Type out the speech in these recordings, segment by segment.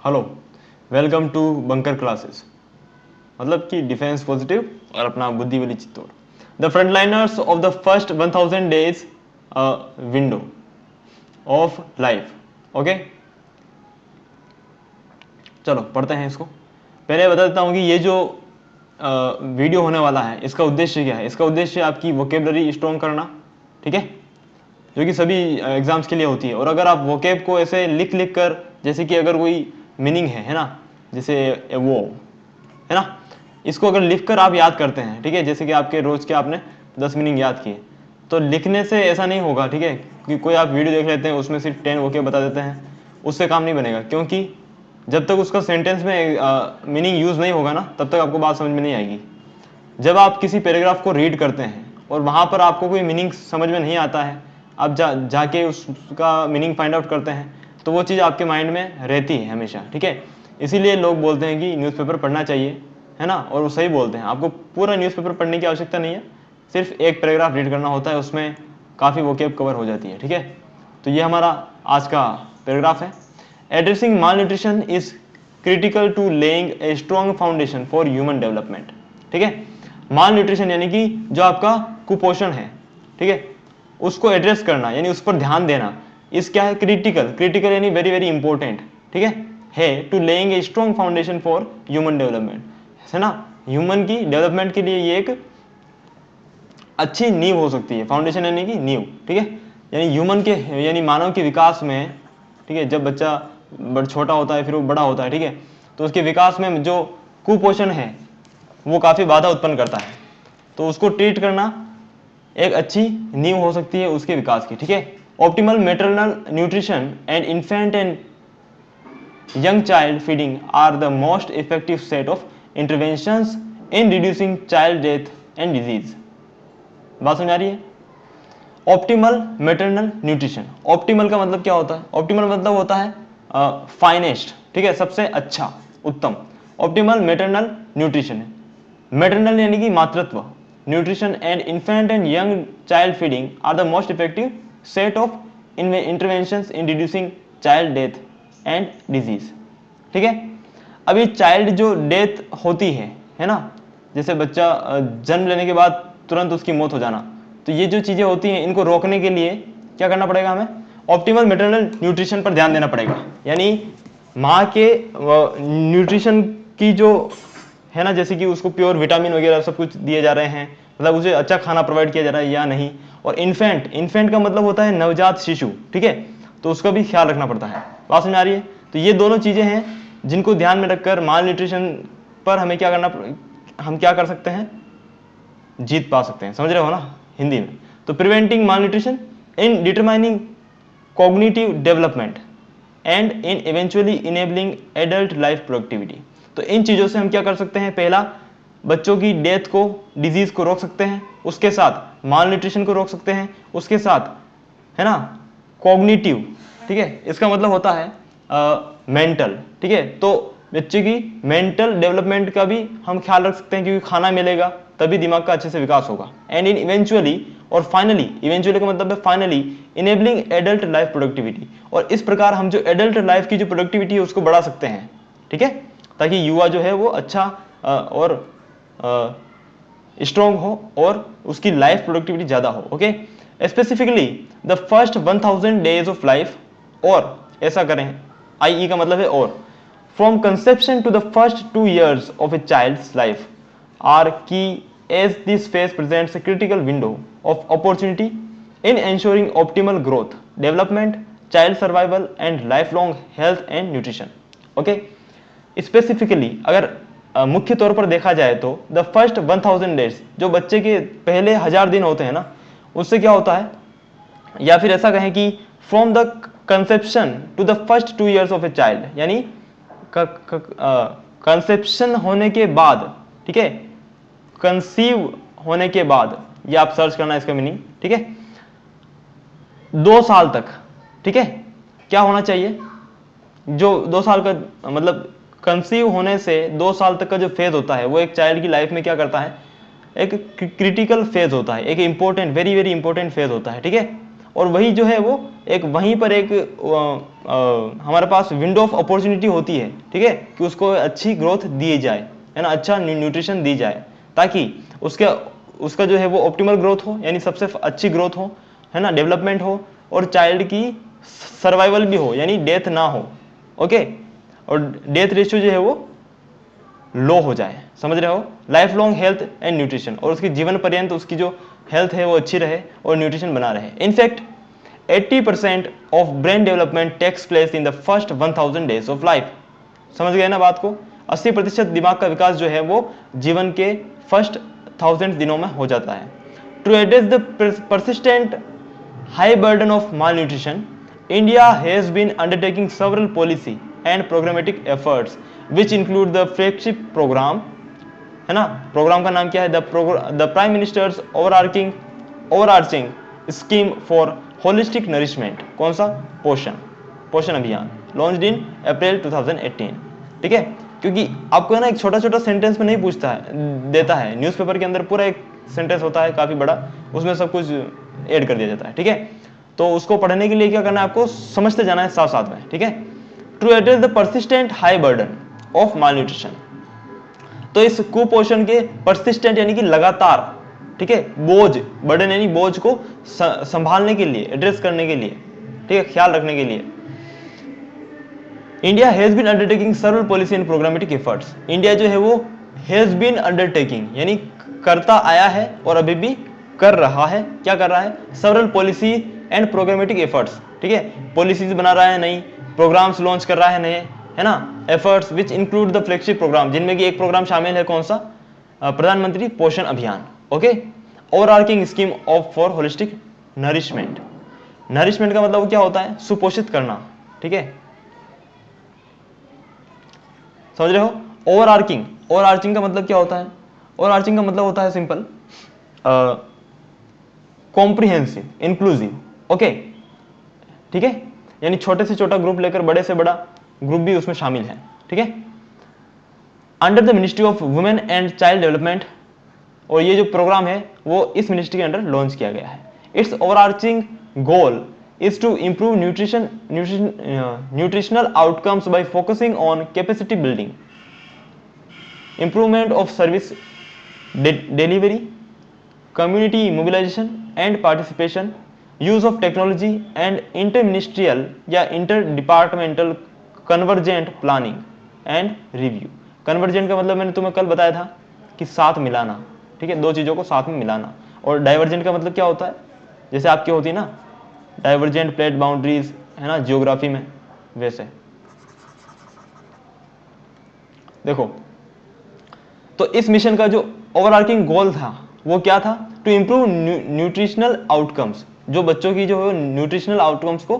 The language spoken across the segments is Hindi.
Hello, welcome to bunker classes. मतलब कि डिफेंस पॉजिटिव और अपना बुद्धि वाली Chittor. The frontliners of the first 1000 days window of life. Okay, चलो पढ़ते हैं इसको। पहले बता देता हूँ कि ये जो वीडियो होने वाला है इसका उद्देश्य क्या है। इसका उद्देश्य आपकी वोकेबलरी स्ट्रॉन्ग करना, ठीक है, जो कि सभी एग्जाम्स के लिए होती है। और अगर आप वोकेब को ऐसे लिख लिख कर, जैसे कि अगर कोई मीनिंग है ना, जैसे वो है ना, इसको अगर लिख कर आप याद करते हैं, ठीक है, जैसे कि आपके रोज के आपने 10 मीनिंग याद किए, तो लिखने से ऐसा नहीं होगा, ठीक है, कि कोई आप वीडियो देख लेते हैं उसमें सिर्फ 10 वोकेब बता देते हैं, उससे काम नहीं बनेगा। क्योंकि जब तक उसका सेंटेंस में मीनिंग यूज नहीं होगा ना, तब तक आपको बात समझ में नहीं आएगी। जब आप किसी पैराग्राफ को रीड करते हैं और वहां पर आपको कोई मीनिंग समझ में नहीं आता है, आप जाके उसका मीनिंग फाइंड आउट करते हैं, तो वो चीज़ आपके माइंड में रहती है हमेशा, ठीक है। इसीलिए लोग बोलते हैं कि न्यूज़पेपर पढ़ना चाहिए, है ना, और वो सही बोलते हैं। आपको पूरा न्यूज़पेपर पढ़ने की आवश्यकता नहीं है, सिर्फ एक पैराग्राफ रीड करना होता है, उसमें काफ़ी वोकेब कवर हो जाती है, ठीक है। तो ये हमारा आज का पैराग्राफ है। Addressing malnutrition is critical to laying a strong foundation for human development, ठीक है। माल न्यूट्रिशन यानी कि जो आपका कुपोषण है, ठीक है, उसको एड्रेस करना यानी उस पर ध्यान देना, इस क्या है, क्रिटिकल। क्रिटिकल यानी वेरी वेरी इंपॉर्टेंट, ठीक है to laying a strong foundation for human development, है ना। ह्यूमन की डेवलपमेंट के लिए ये एक अच्छी नींव हो सकती है। फाउंडेशन यानी कि नींव, ठीक है, यानी ह्यूमन के यानी मानव के विकास में, ठीक है, जब बच्चा छोटा होता है फिर वो बड़ा होता है, ठीक है, तो उसके विकास में जो कुपोषण है वो काफ़ी बाधा उत्पन्न करता है। तो उसको ट्रीट करना एक अच्छी नींव हो सकती है उसके विकास की, ठीक है। Optimal maternal nutrition and infant and young child feeding are the most effective set of interventions in reducing child death and disease. बात समझ आ रही है। ऑप्टिमल मैटरनल न्यूट्रिशन, ऑप्टिमल का मतलब क्या होता है? ऑप्टिमल मतलब होता है फाइनेस्ट, ठीक है, सबसे अच्छा, उत्तम। ऑप्टिमल मैटरनल न्यूट्रिशन है। मैटरनल यानी कि मातृत्व, nutrition and infant and young child feeding are the most effective set of interventions in reducing child death and disease, ठीक है। अभी चाइल्ड जो डेथ होती है ना, जैसे बच्चा जन्म लेने के बाद तुरंत उसकी मौत हो जाना, तो ये जो चीजें होती हैं इनको रोकने के लिए क्या करना पड़ेगा? हमें ऑप्टिमल मैटरनल न्यूट्रिशन पर ध्यान देना पड़ेगा। यानी माँ के न्यूट्रिशन की जो है ना, जैसे कि उसको प्योर विटामिन वगैरह सब कुछ दिए जा रहे हैं, मतलब उसे अच्छा खाना प्रोवाइड किया जा रहा है या नहीं। और इन्फेंट, इन्फेंट का मतलब होता है नवजात शिशु, ठीक है, तो उसका भी ख्याल रखना पड़ता है। बात समझ आ रही है। तो ये दोनों चीजें हैं जिनको ध्यान में रखकर माल न्यूट्रिशन पर हमें क्या करना, हम क्या कर सकते हैं, जीत पा सकते हैं। समझ रहे हो ना हिंदी में। तो preventing mall nutrition in determining cognitive development and in eventually enabling adult life productivity. तो इन चीजों से हम क्या कर सकते हैं? पहला, बच्चों की डेथ को, डिजीज को रोक सकते हैं, उसके साथ माल न्यूट्रिशन को रोक सकते हैं, उसके साथ है ना कॉग्निटिव, ठीक है, इसका मतलब होता है मेंटल, ठीक है, तो बच्चे की मेंटल डेवलपमेंट का भी हम ख्याल रख सकते हैं, क्योंकि खाना मिलेगा तभी दिमाग का अच्छे से विकास होगा। एंड इन इवेंचुअली, और फाइनली, इवेंचुअली का मतलब है finally, enabling adult life productivity, और इस प्रकार हम जो एडल्ट लाइफ की जो प्रोडक्टिविटी है उसको बढ़ा सकते हैं, ठीक है, ताकि युवा जो है वो अच्छा और स्ट्रॉन्ग हो और उसकी लाइफ प्रोडक्टिविटी ज्यादा हो। Okay, specifically the first 1000 days of life, और ऐसा करें, आई का मतलब है और, from conception to the first 2 years of a child's life are key, as this phase presents a critical window of opportunity in ensuring optimal growth, development, child survival and lifelong health and nutrition. Okay, specifically अगर मुख्य तौर पर देखा जाए तो द फर्स्ट 1000 डेज, जो बच्चे के पहले 1000 दिन होते हैं ना, उससे क्या होता है, या फिर ऐसा कहें कि from the conception to the first 2 years of a child, यानी कंसेप्शन होने के बाद, ठीक है, कंसीव होने के बाद, ये आप सर्च करना इसका मीनिंग, ठीक है, 2 साल तक, ठीक है, क्या होना चाहिए, जो 2 साल का मतलब कंसीव होने से 2 साल तक का जो फेज होता है वो एक चाइल्ड की लाइफ में क्या करता है, एक क्रिटिकल फेज होता है, एक important, very very important phase होता है, ठीक है। और वही जो है वो एक वहीं पर एक हमारे पास विंडो ऑफ अपॉर्चुनिटी होती है, ठीक है, कि उसको अच्छी ग्रोथ दी जाए, है ना, अच्छा न्यूट्रिशन दी जाए, ताकि उसका जो है वो ऑप्टिमल ग्रोथ हो, यानी सबसे अच्छी ग्रोथ हो, है ना, डेवलपमेंट हो, और चाइल्ड की सर्वाइवल भी हो, यानी डेथ ना हो, ओके, और डेथ रेशियो जो है वो लो हो जाए, समझ रहे हो, life long health and nutrition, और उसकी जीवन पर्यंत उसकी जो हेल्थ है वो अच्छी रहे और न्यूट्रिशन बना रहे। In fact 80% of brain development takes place in the first 1000 days of life. समझ गए ना बात को? 80% दिमाग का विकास जो है वो जीवन के फर्स्ट 1000 दिनों में हो जाता है। To address the persistent high burden of malnutrition, India has been undertaking several policy and programmatic efforts, which include the flagship program, है ना, प्रोग्राम का नाम क्या है, the prime ministers overarching scheme for holistic nourishment. कौन सा? पोषण अभियान, लॉन्च्ड इन अप्रैल 2018, ठीक है। क्योंकि आपको है ना एक छोटा छोटा सेंटेंस में नहीं पूछता है, देता है, न्यूज़पेपर के अंदर पूरा एक सेंटेंस होता है काफी बड़ा, उसमें सब कुछ ऐड कर दिया जाता है, ठीक है। तो उसको पढ़ने के लिए क्या करना है, आपको समझते जाना है साथ साथ में, ठीक है। To address the persistent high burden of malnutrition, तो इस कुपोषण के परसिस्टेंट यानी कि लगातार, ठीक है, बोझ, बर्डन यानी बोझ को संभालने के लिए, एड्रेस करने के लिए, ठीक है, ख्याल रखने के लिए India has been undertaking several policy and programmatic efforts. India जो है वो हैज बीन अंडरटेकिंग यानी करता आया है और अभी भी कर रहा है। क्या कर रहा है? सर्वल पॉलिसी एंड प्रोग्रामेटिक एफर्ट्स, ठीक है, पॉलिसीज बना रहा है, नई प्रोग्राम्स लॉन्च कर रहा है नए, है ना, efforts which include the flagship programme, जिनमें कि एक प्रोग्राम शामिल है, कौन सा? प्रधानमंत्री पोषण अभियान, okay. Overarching scheme of for holistic nourishment. Nourishment का मतलब क्या होता है? सुपोषित करना, ठीक है, समझ रहे हो? ओवरआर्चिंग का मतलब क्या होता है? ओवरआर्चिंग का मतलब होता है सिंपल, कॉम्प्रिहेंसिव, इंक्लूसिव, ओके, ठीक है, यानी छोटे से छोटा ग्रुप लेकर बड़े से बड़ा ग्रुप भी उसमें शामिल है, ठीक है। Under the ministry of women and child development, और ये जो प्रोग्राम है वो इस मिनिस्ट्री के अंडर लॉन्च किया गया है। It's overarching goal is to improve nutritional outcomes by focusing on capacity building, improvement of service delivery, community mobilization and participation, use of technology and interministerial या interdepartmental convergent planning and review। convergent का मतलब मैंने तुम्हें कल बताया था कि साथ मिलाना, ठीक है, दो चीजों को साथ में मिलाना। और डाइवर्जेंट का मतलब क्या होता है? जैसे आपकी होती है ना डाइवर्जेंट प्लेट बाउंड्रीज, है ना, जियोग्राफी में, वैसे देखो। तो इस मिशन का जो ओवरआर्चिंग गोल था वो क्या था? टू इंप्रूव न्यूट्रिशनल आउटकम्स, जो बच्चों की जो है न्यूट्रिशनल आउटकम्स को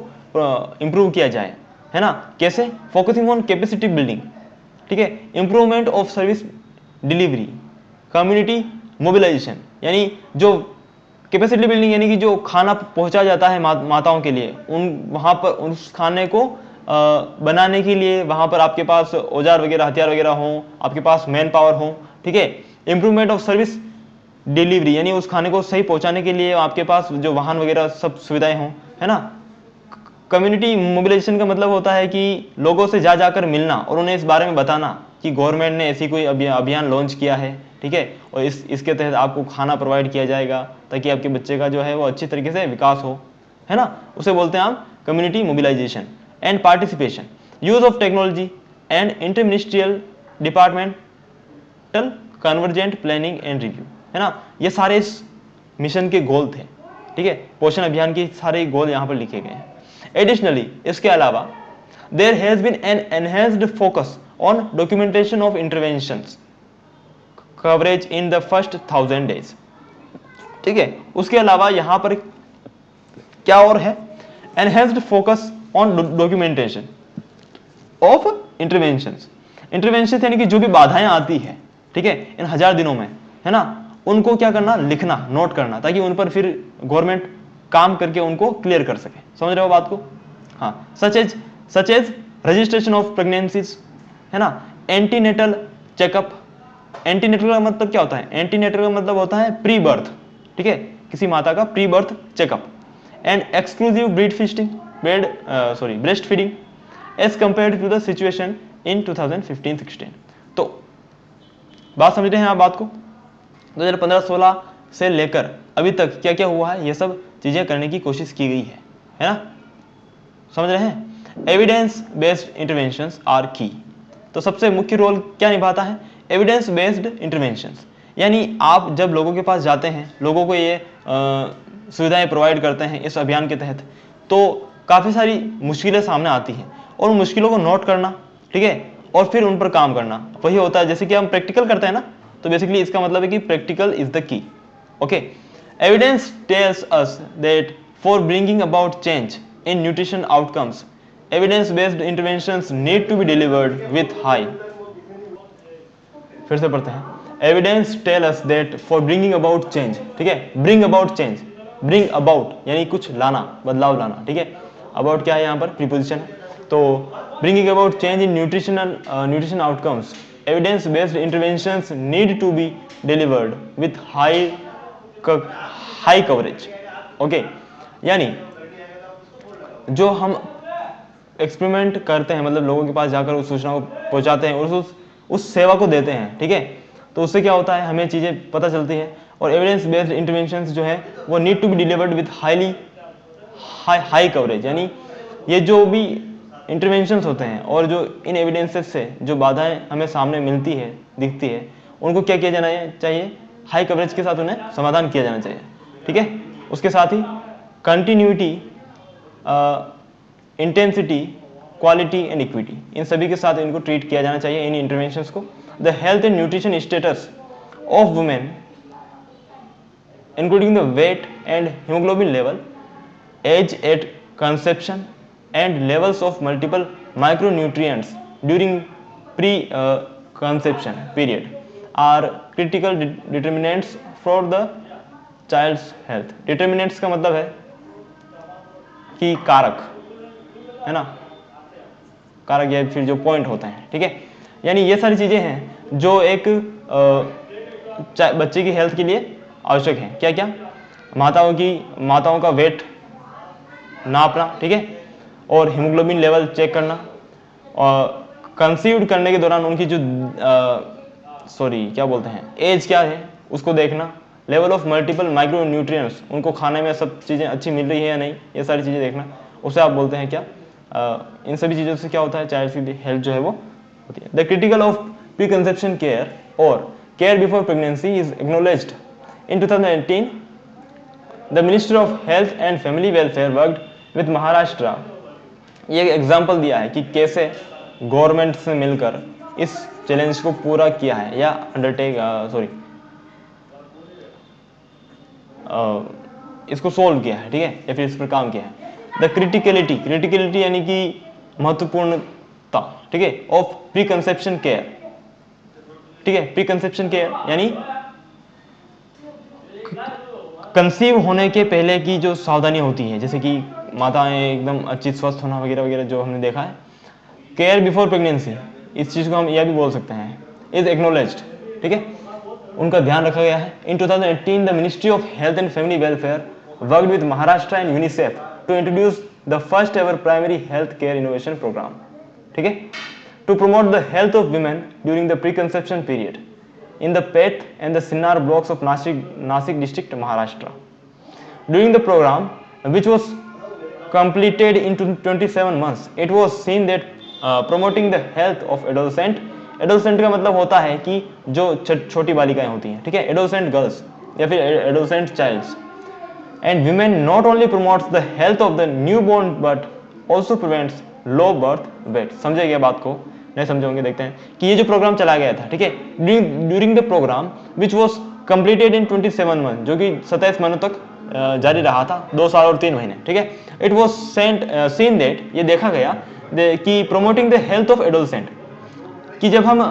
इंप्रूव किया जाए, है ना, कैसे? फोकसिंग ऑन कैपेसिटी बिल्डिंग, ठीक है, improvement of service delivery, community mobilisation, यानी जो कैपेसिटी बिल्डिंग यानी कि जो खाना पहुंचा जाता है माताओं के लिए, उन वहां पर उस खाने को बनाने के लिए वहां पर आपके पास औजार वगैरह, हथियार वगैरह हो, आपके पास मैन पावर हो, ठीक है। इंप्रूवमेंट ऑफ सर्विस डिलीवरी, यानी उस खाने को सही पहुंचाने के लिए आपके पास जो वाहन वगैरह सब सुविधाएं हों, है ना। कम्युनिटी मोबिलाइजेशन का मतलब होता है कि लोगों से जा जाकर मिलना और उन्हें इस बारे में बताना कि गवर्नमेंट ने ऐसी कोई अभियान लॉन्च किया है, ठीक है, और इसके तहत आपको खाना प्रोवाइड किया जाएगा ताकि आपके बच्चे का जो है वो अच्छी तरीके से विकास हो, है ना, उसे बोलते हैं हम community mobilization. And participation, use of technology and interministerial departmental convergent planning and review, है ना। ये सारे इस मिशन के गोल थे, ठीक है, पोषण अभियान के सारे गोल यहाँ पर लिखे गए हैं। एडिशनली, इसके अलावा there has been an enhanced focus on documentation of interventions coverage in the first 1000 days, ठीक है। उसके अलावा यहां पर क्या और है? Enhanced focus on documentation of interventions. Intervention यानी कि जो भी बाधाएं आती है, ठीक है, इन 1000 दिनों में, है ना, उनको क्या करना? लिखना, नोट करना, ताकि उन पर फिर गवर्नमेंट काम करके उनको क्लियर कर सके। समझ रहे हो बात को? हाँ, such as registration of pregnancies, है ना, एंटीनेटल चेकअप। एंटीनेटल का मतलब क्या होता है? एंटीनेटल का मतलब होता है प्री बर्थ, ठीक है, किसी माता का pre birth checkup. And exclusive breast feeding as compared to the situation in 2015-16। तो बात समझ रहे हैं आप बात को? 2015-16 से लेकर अभी तक क्या क्या हुआ है, ये सब चीजें करने की कोशिश की गई है ना? समझ रहे हैं? एविडेंस बेस्ड इंटरवेंशंस आर की। तो सबसे मुख्य रोल क्या निभाता है? एविडेंस बेस्ड इंटरवेंशंस, यानी आप जब लोगों के पास जाते हैं, लोगों को ये सुविधाएं प्रोवाइड करते हैं इस अभियान के तहत, तो काफ़ी सारी मुश्किलें सामने आती हैं और उन मुश्किलों को नोट करना, ठीक है, और फिर उन पर काम करना, वही होता है जैसे कि हम प्रैक्टिकल करते हैं ना। तो बेसिकली इसका मतलब है कि practical is the key. Okay, evidence tells us that for bringing about change in nutrition outcomes evidence based interventions need to be delivered with high. फिर से पढ़ते हैं। Evidence tell us that for bringing about change, ठीक है, bring about change, bring about यानी कुछ लाना, बदलाव लाना, ठीक है। अबाउट क्या है यहाँ पर? प्रीपोजिशन है। तो bringing about change in nutrition outcomes evidence based interventions need to be delivered with high coverage. Okay, यानी जो हम एक्सपेरिमेंट करते हैं, मतलब लोगों के पास जाकर उस सूचना को पहुंचाते हैं और उस सेवा को देते हैं, ठीक है, तो उससे क्या होता है, हमें चीज़ें पता चलती हैं। और एविडेंस बेस्ड इंटरवेंशंस जो है वो need to be delivered with high coverage, यानी ये जो भी इंटरवेंशंस होते हैं और जो इन एविडेंसेस से जो बाधाएं हमें सामने मिलती है, दिखती है, उनको क्या किया जाना चाहिए? हाई कवरेज के साथ उन्हें समाधान किया जाना चाहिए, ठीक है। उसके साथ ही continuity, intensity, quality and equity, इन सभी के साथ इनको ट्रीट किया जाना चाहिए, इन इंटरवेंशंस को। The health and nutrition status of women including the weight and haemoglobin level, age at conception and levels of multiple micronutrients during pre conception period are critical determinants for the child's health. Determinants का मतलब है कि कारक, है ना, कारक या फिर जो पॉइंट होते हैं, ठीक है। यानी ये सारी चीजें हैं जो एक बच्चे की हेल्थ के लिए आवश्यक है। क्या क्या? माताओं का वेट नापना, ठीक है, और हीमोग्लोबिन लेवल चेक करना, और कंसीव्ड करने के दौरान उनकी जो क्या बोलते हैं, एज क्या है उसको देखना, level of multiple micro nutrients, उनको खाने में सब चीज़ें अच्छी मिल रही है या नहीं, ये सारी चीज़ें देखना, उसे आप बोलते हैं क्या? इन सभी चीज़ों से क्या होता है, चाइल्ड की हेल्थ जो है वो होती है। The critical of pre conception care और care before pregnancy is acknowledged in 2018। The ministry of health and family welfare worked with Maharashtra. ये एग्जाम्पल दिया है कि कैसे गवर्नमेंट से मिलकर इस चैलेंज को पूरा किया है या इसको सोल्व किया है, ठीक है, या फिर इस पर काम किया है। द क्रिटिकलिटी यानी कि महत्वपूर्णता, ठीक है, ऑफ प्री कंसेप्शन केयर, ठीक है। प्री कंसेप्शन केयर यानी कंसीव होने के पहले की जो सावधानी होती है, जैसे कि माताएं एकदम अच्छी स्वस्थ होना वगैरह वगैरह जो हमने देखा है। केयर बिफोर प्रेगनेंसी, इस चीज को हम यह भी बोल सकते हैं, इज एक्नोलेज्ड, ठीक है, उनका ध्यान रखा गया है। In 2018 the ministry of health and family welfare worked with Maharashtra and UNICEF to introduce the first ever primary health care innovation programme, ठीक है, to promote the health of women during the pre-conception period in the Peth and the Sinnar blocks of Nasik district, Maharashtra. During the program, which was completed in 27 months, it was seen that promoting the health of adolescent का मतलब होता है कि जो छोटी बालिकाएं होती हैं, ठीक है, adolescent girls या फिर adolescent childs, and women not only promotes the health of the newborn but also prevents low birth weight। समझे क्या बात को? नहीं समझोगे, देखते हैं कि ये जो प्रोग्राम चला गया था, ठीक है, during the programme which was completed in 27 month, जो कि 27 महीनों तक जारी रहा था, 2 साल और 3 महीने, ठीक है। इट वॉज सीन दैट, ये देखा गया कि promoting the health of adolescent, कि जब हम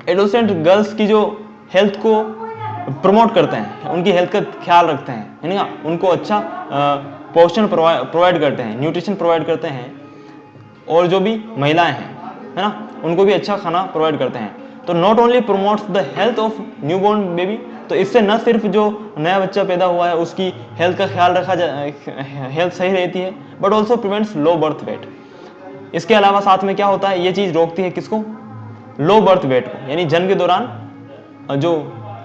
एडोलसेंट गर्ल्स की जो हेल्थ को प्रमोट करते हैं, उनकी हेल्थ का ख्याल रखते हैं, है ना, उनको अच्छा पोषण प्रोवाइड करते हैं, न्यूट्रिशन प्रोवाइड करते हैं, और जो भी महिलाएं हैं, है ना, उनको भी अच्छा खाना प्रोवाइड करते हैं, तो not only promotes the health of newborn baby तो इससे न सिर्फ जो नया बच्चा पैदा हुआ है उसकी हेल्थ का ख्याल रखा हेल्थ सही रहती है, but also prevents low birth weight. इसके अलावा साथ में क्या होता है, ये चीज रोकती है किसको, लो बर्थ वेट को, यानी जन्म के दौरान जो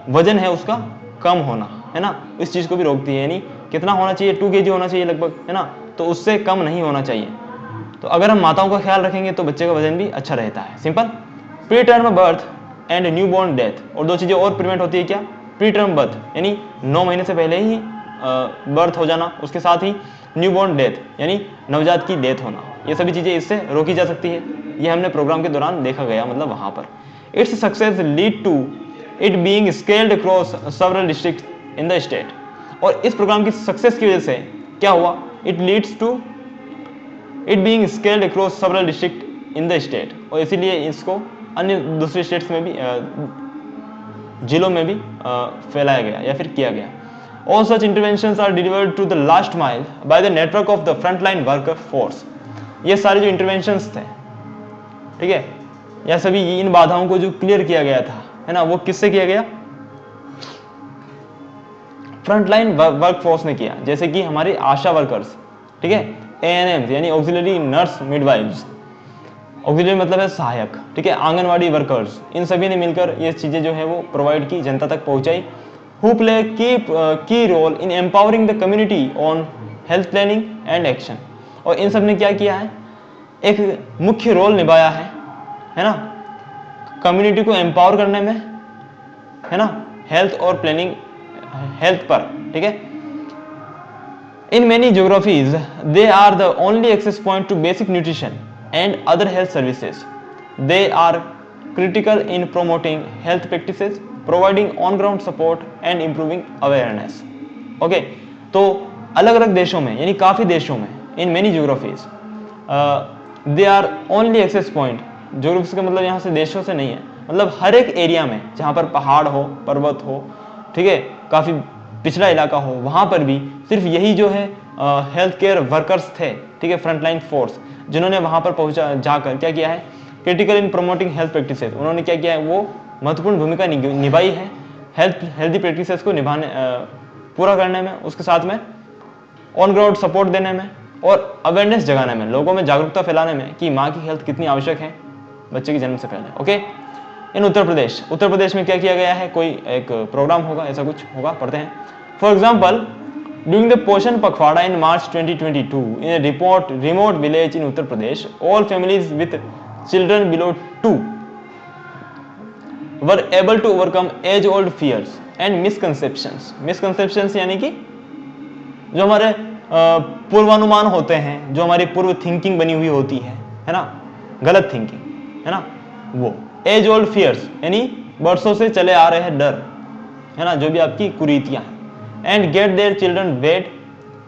वजन है उसका कम होना, है ना, इस चीज को भी रोकती है। यानी कितना होना चाहिए, 2 kg होना चाहिए लगभग, है ना, तो उससे कम नहीं होना चाहिए। तो अगर हम माताओं का ख्याल रखेंगे तो बच्चे का वजन भी अच्छा रहता है। Simple. Pre term birth and new born death, और 2 चीजें और प्रिवेंट होती है क्या, प्री टर्म बर्थ यानी 9 महीने से पहले ही बर्थ हो जाना, उसके साथ ही न्यू बॉर्न डेथ यानी नवजात की डेथ होना, ये सभी चीजें इससे रोकी जा सकती है। ये हमने प्रोग्राम के दौरान देखा गया, मतलब वहां पर। Its success lead to it being scaled across several district in the state, और इस प्रोग्राम की सक्सेस की वजह से क्या हुआ, it leads to it being scaled across several district in the state, और इसीलिए इसको अन्य दूसरे स्टेट्स में भी, जिलों में भी फैलाया गया या फिर किया गया। All such interventions are delivered to the last mile by the network of the frontline worker force। ये सारे जो इंटरवेंशंस थे, ठीक है, या सभी इन बाधाओं को जो क्लियर किया गया था, है ना, वो किससे किया गया, फ्रंटलाइन वर्क फोर्स ने किया। जैसे कि हमारे आशा वर्कर्स, ठीक है, ANMs यानी ऑक्सिलरी नर्स मिडवाइव्स, ऑक्सिलरी मतलब है सहायक, ठीक है, आंगनवाड़ी वर्कर्स, इन सभी ने मिलकर ये चीजें जो है वो प्रोवाइड की, जनता तक पहुंचाई। Who play key role in empowering the community on health planning and action, और इन सब ने क्या किया है, एक मुख्य रोल निभाया है ना, कम्युनिटी को एम्पावर करने में, है ना, हेल्थ और प्लानिंग, हेल्थ पर, ठीक है। In many geographies they are the only access point to basic nutrition and other health services. They are critical in promoting health practices, providing on-ground support and improving awareness. Okay, तो अलग अलग देशों में, यानी काफ़ी देशों में, in many geographies, they are only access point। geographies का मतलब यहाँ से देशों से नहीं है, मतलब हर एक एरिया में जहाँ पर पहाड़ हो, पर्वत हो, ठीक है, काफ़ी पिछड़ा इलाका हो, वहाँ पर भी सिर्फ यही जो है हेल्थ केयर वर्कर्स थे, ठीक है, फ्रंटलाइन फोर्स, जिन्होंने वहां पर पहुंचा जाकर क्या किया है, critical in promoting health practices, उन्होंने क्या किया है, वो महत्वपूर्ण भूमिका निभाई है हेल्दी प्रैक्टिसेस को निभाने, पूरा करने में, उसके साथ में ऑन ग्राउंड सपोर्ट देने में और अवेयरनेस जगाने में, लोगों में जागरूकता फैलाने में कि माँ की हेल्थ कितनी आवश्यक है बच्चे के जन्म से पहले। ओके, इन उत्तर प्रदेश में क्या किया गया है, कोई एक प्रोग्राम होगा, ऐसा कुछ होगा, पढ़ते हैं। For example, during the Poshan Pakhwada in March 2022, in a remote village in Uttar Pradesh, all families with children below 2 were able to overcome age-old fears and misconceptions। Misconceptions यानी कि जो हमारे पूर्वानुमान होते हैं, जो हमारी पूर्व थिंकिंग बनी हुई होती है ना, गलत थिंकिंग, है ना, वो एज-ओल्ड फियर्स यानी वर्षों से चले आ रहे डर, है ना, जो भी आपकी कुरीतियां हैं, and get their children weighed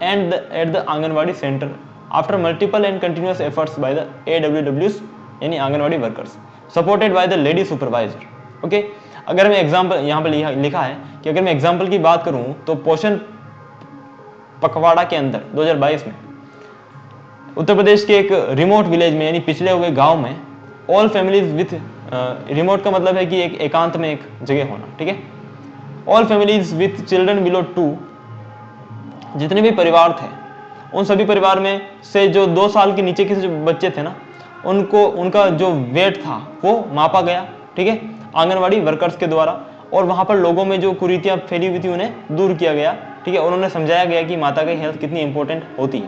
and at the anganwadi centre after multiple and continuous efforts by the AWWs यानी anganwadi workers supported by the lady supervisor। Okay, अगर मैं एग्जांपल यहाँ पर लिखा है कि अगर मैं एग्जांपल की बात करूँ तो पोषण पखवाड़ा के अंदर 2022 में उत्तर प्रदेश के एक रिमोट विलेज में यानी पिछड़े हुए गांव में ऑल फैमिलीज विथ, रिमोट का मतलब है कि एक एकांत में एक जगह होना, ठीक है, all families with children below 2, जितने भी परिवार थे उन सभी परिवार में से जो 2 साल के नीचे के जो बच्चे थे ना, उनको उनका जो वेट था वो मापा गया, ठीक है, आंगनवाड़ी वर्कर्स के द्वारा, और वहां पर लोगों में जो कुरीतियां फैली हुई थी उन्हें दूर किया गया, ठीक है, और उन्होंने समझाया गया कि माता की हेल्थ कितनी इंपॉर्टेंट होती है,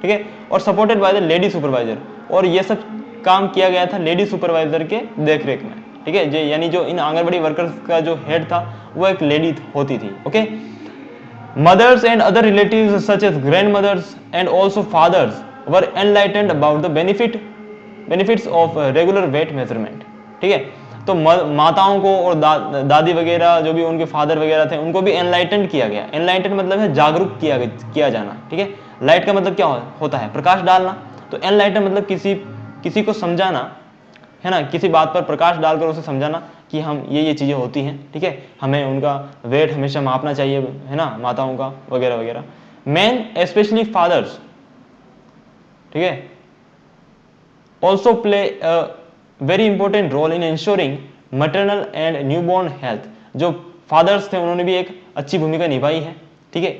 ठीक है, और supported by the lady supervisor, और ये सब काम किया गया था लेडी सुपरवाइजर के देखरेख में, ठीक है, यानी जो इन आंगनवाड़ी वर्कर्स का जो हेड था वो एक लेडी होती थी। Okay, mothers and other relatives such as grandmothers and also fathers were enlightened about the benefits of regular weight measurement, ठीक है, तो माताओं को और दादी वगैरह जो भी उनके फादर वगैरह थे उनको भी एनलाइटेंड किया गया। एनलाइटेंड मतलब है जागरूक किया जाना, ठीक है, लाइट का मतलब क्या होता है, प्रकाश डालना, तो एनलाइटेंड मतलब किसी को समझाना, है ना, किसी बात पर प्रकाश डालकर उसे समझाना कि हम ये चीजें होती हैं, ठीक है, हमें उनका वेट हमेशा मापना चाहिए, है ना, माताओं का वगैरह वगैरह। मैन स्पेशली फादर्स, ठीक है, also play a very important role in ensuring maternal and newborn health. जो फादर्स थे उन्होंने भी एक अच्छी भूमिका निभाई है, ठीक है,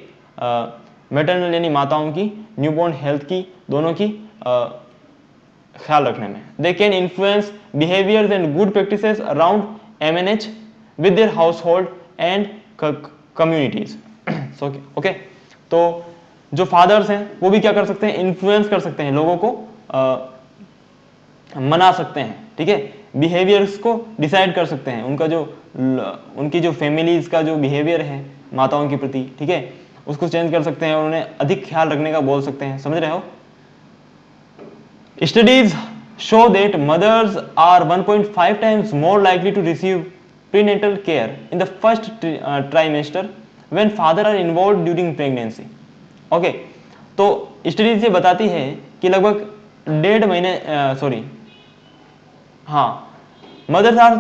मैटरनल यानी माताओं की, न्यूबॉर्न हेल्थ की, दोनों की ख्याल रखने में। They can influence behaviours and good practices around MNH with their household and communities. Okay, तो जो फादर्स हैं वो भी क्या कर सकते हैं, इन्फ्लुएंस कर सकते हैं, लोगों को मना सकते हैं, ठीक है, बिहेवियर्स को डिसाइड कर सकते हैं, उनका जो उनकी जो फैमिलीज का जो बिहेवियर है माताओं के प्रति, ठीक है, उसको चेंज कर सकते हैं और उन्हें अधिक ख्याल रखने का बोल सकते हैं। समझ रहे हो? Studies show that mothers are 1.5 times more likely to receive prenatal care in the first trimester when father are involved during pregnancy. Okay, तो स्टडीज ये बताती है कि लगभग 1.5 महीने mothers are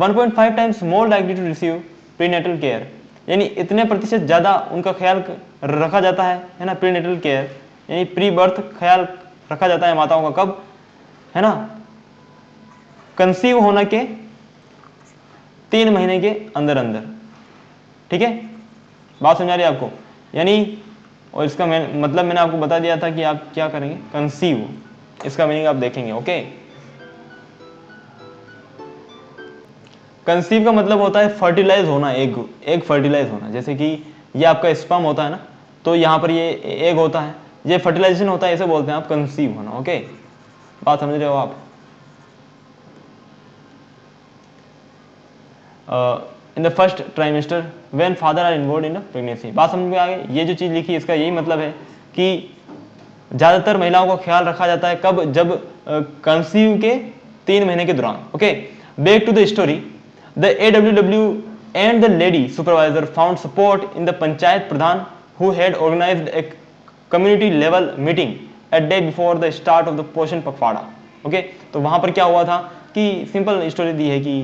1.5 times more likely to receive prenatal care, यानी इतने प्रतिशत ज़्यादा उनका ख्याल रखा जाता है ना, प्रीनेटल केयर यानी प्री बर्थ ख्याल रखा जाता है माताओं का, कब, है ना, कंसीव होने के 3 महीने के अंदर अंदर, ठीक है, बात समझ आ रही है आपको? यानी, और इसका मतलब मैंने आपको बता दिया था कि आप क्या करेंगे, कंसीव, इसका मीनिंग आप देखेंगे। ओके, कंसीव का मतलब होता है फर्टिलाइज होना, एग फर्टिलाइज होना, जैसे कि ये आपका स्पर्म होता है ना, तो यहाँ पर ये एग होता है, ये फर्टिलाइजेशन होता है, इसे बोलते हैं आप कंसीव होना। ओके, बात समझ रहे हो आप? In the first trimester when father are involve in the pregnancy. बात समझ में आ गई? ये जो चीज़ लिखी है इसका यही मतलब है कि ज़्यादातर महिलाओं का ख्याल रखा जाता है कब, जब कंसीव के 3 महीने के दौरान। Okay, back to the story, the AWW and the lady supervisor found support in the panchayat pradhan who had organized a community level meeting a day before the start of the पोषण पखवाड़ा। ओके, तो वहाँ पर क्या हुआ था कि सिंपल स्टोरी दी है कि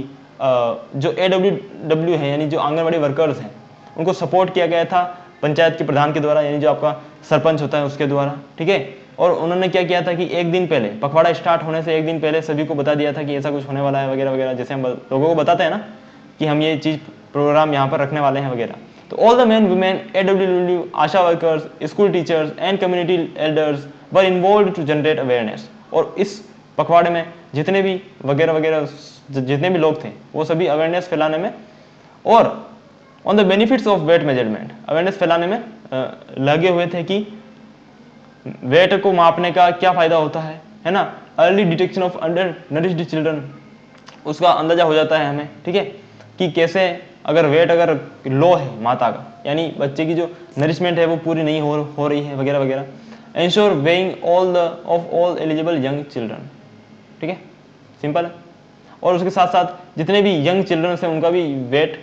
जो AWW है यानी जो आंगनवाड़ी वर्कर्स हैं उनको सपोर्ट किया गया था पंचायत के प्रधान के द्वारा, यानी जो आपका सरपंच होता है उसके द्वारा, ठीक है, और उन्होंने क्या किया था कि एक दिन पहले, पखवाड़ा स्टार्ट होने से एक दिन पहले सभी को बता दिया था कि ऐसा कुछ होने वाला है वगैरह वगैरह, जैसे हम लोगों को बताते हैं ना कि हम ये चीज़ प्रोग्राम यहाँ पर रखने वाले हैं वगैरह। तो all the man women AWW, ASHA workers, school teachers and community elders were involve to generate awareness. और इस पखवाड़े में जितने भी वगैरह वगैरह जितने भी लोग थे वो सभी अवेयरनेस फैलाने में और on the benefits of weight measurement, awareness फैलाने में लगे हुए थे कि वेट को मापने का क्या फायदा होता है ना, early detection of under nourished children, उसका अंदाजा हो जाता है हमें, ठीक है, कि कैसे अगर वेट अगर लो है माता का, यानी बच्चे की जो नरिशमेंट है वो पूरी नहीं हो रही है वगैरह वगैरह। Ensure weighing all eligible young children, ठीक है, सिंपल है। और उसके साथ साथ जितने भी यंग चिल्ड्रन हैं उनका भी वेट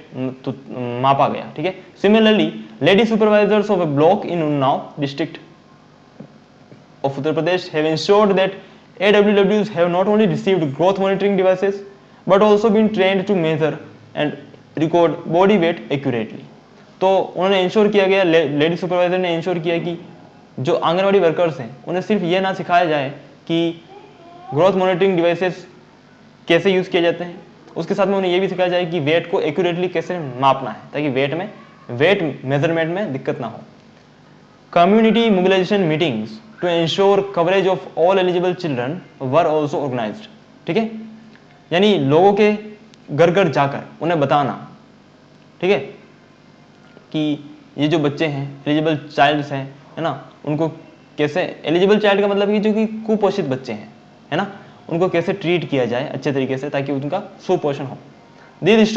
मापा गया, ठीक है। Similarly lady supervisors of A block in Unnao district of Uttar Pradesh have ensured that AWWs have not only received growth monitoring devices but also been trained to measure and record body weight accurately। तो उन्होंने इंश्योर किया गया, लेडी सुपरवाइजर ने इंश्योर किया कि जो आंगनवाड़ी वर्कर्स हैं उन्हें सिर्फ ये ना सिखाया जाए कि ग्रोथ मॉनिटरिंग डिवाइसेस कैसे यूज़ किए जाते हैं, उसके साथ में उन्हें ये भी सिखाया जाए कि वेट को एक्यूरेटली कैसे मापना है ताकि वेट मेजरमेंट में दिक्कत ना हो। Community mobilisation meetings to ensure coverage of all eligible children were also organized, ठीक है, यानी लोगों के घर घर जाकर उन्हें बताना, ठीक है, कि ये जो बच्चे हैं एलिजिबल चाइल्ड्स हैं, है ना, उनको कैसे, एलिजिबल चाइल्ड का मतलब कि जो कि कुपोषित बच्चे हैं, है ना, उनको कैसे ट्रीट किया जाए अच्छे तरीके से ताकि उनका सुपोषण हो। These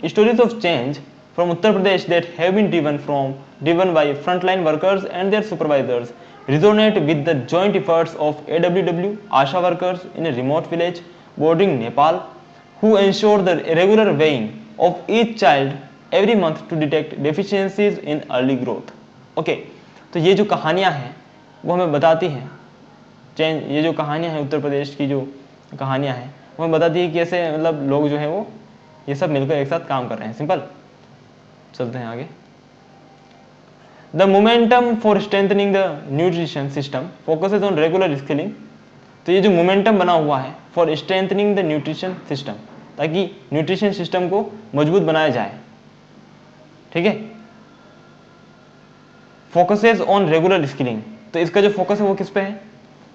stories of change from Uttar Pradesh that have been driven by frontline workers and their supervisors resonate with the joint efforts of AWW ASHA workers in a remote village bordering Nepal who ensure the regular weighing of each child every month to detect deficiencies in early growth। Okay, तो ये जो कहानियाँ हैं वो हमें बताती हैं, ये जो कहानियाँ हैं उत्तर प्रदेश की जो कहानियाँ हैं वो हमें बताती है कि कैसे मतलब लोग जो है वो ये सब मिलकर एक साथ काम कर रहे हैं। सिंपल, चलते हैं आगे। The momentum for strengthening the nutrition system focuses on regular skilling। तो ये जो मोमेंटम बना हुआ है for strengthening the nutrition system, ताकि न्यूट्रिशन सिस्टम को मजबूत बनाया जाए, ठीक है। फोकसेस ऑन रेगुलर स्किलिंग, तो इसका जो फोकस है वो किस पे है,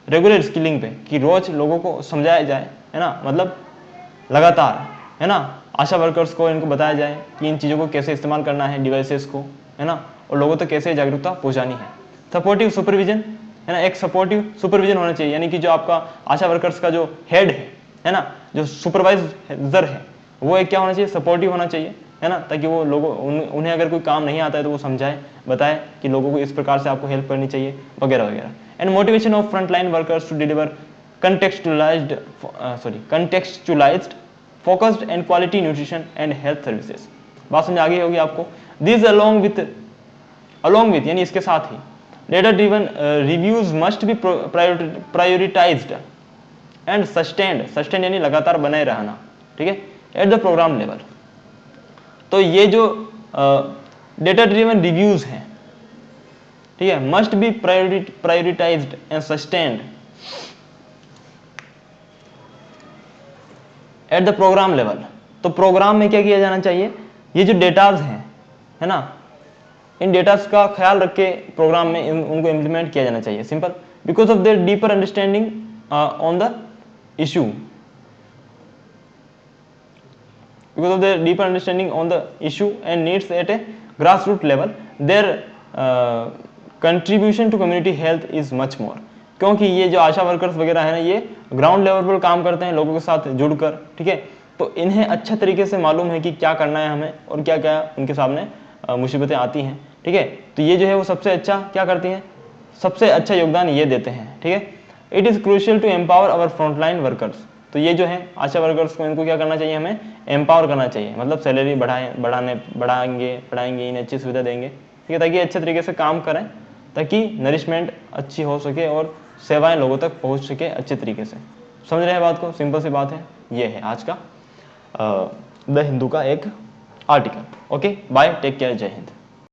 रेगुलर स्किलिंग पे, कि रोज लोगों को समझाया जाए, है ना, मतलब लगातार, है ना, आशा वर्कर्स को इनको बताया जाए कि इन चीज़ों को कैसे इस्तेमाल करना है, डिवाइसेस को, है ना, और लोगों तक कैसे जागरूकता पहुंचानी है। सपोर्टिव सुपरविजन, है ना, एक सपोर्टिव सुपरविजन होना चाहिए, यानी कि जो आपका आशा वर्कर्स का जो हेड है ना, जो सुपरवाइजर है, वो एक क्या होना चाहिए, सपोर्टिव होना चाहिए, है ना, ताकि वो लोगों उन्हें अगर कोई काम नहीं आता है तो वो समझाए, बताए कि लोगों को इस प्रकार से आपको हेल्प करनी चाहिए, वगैरह वगैरह। And motivation of frontline workers to deliver contextualized focused and quality nutrition and health services। बात समझ आ गई होगी आपको। These along with यानी इसके साथ ही data driven reviews must be prioritized and sustained यानी लगातार बनाए रहना, ठीक है, at the program level। तो ये जो डेटा ड्रिवन रिव्यूज हैं, ठीक है, must be prioritised and sustained at the programme level. तो प्रोग्राम में क्या किया जाना चाहिए, ये जो डेटाज हैं, है ना, इन डेटाज का ख्याल रख के प्रोग्राम में उनको इम्प्लीमेंट किया जाना चाहिए। Simple, because of their deeper understanding on the issue, because of their deeper understanding on the issue and needs at a grassroots level, their contribution to community health is much more। क्योंकि ये जो आशा वर्कर्स वगैरह है ना, ये ग्राउंड लेवल पर काम करते हैं लोगों के साथ जुड़कर, ठीक है, तो इन्हें अच्छा तरीके से मालूम है कि क्या करना है हमें और क्या क्या उनके सामने मुसीबतें आती हैं, ठीक है, तो ये जो है वो सबसे अच्छा क्या करती हैं, सबसे अच्छा योगदान ये देते हैं, ठीक है। It is crucial to empower our frontline workers, तो ये जो है आशा वर्कर्स को, इनको क्या करना चाहिए, हमें एम्पावर करना चाहिए, मतलब सैलरी बढ़ाएंगे, इन्हें अच्छी सुविधा देंगे, ठीक है, ताकि अच्छे तरीके से काम करें, ताकि नरिशमेंट अच्छी हो सके और सेवाएं लोगों तक पहुंच सके अच्छे तरीके से। समझ रहे हैं बात को, सिंपल सी बात है। ये है आज का द हिंदू का एक article. Okay, bye, take care, जय हिंद।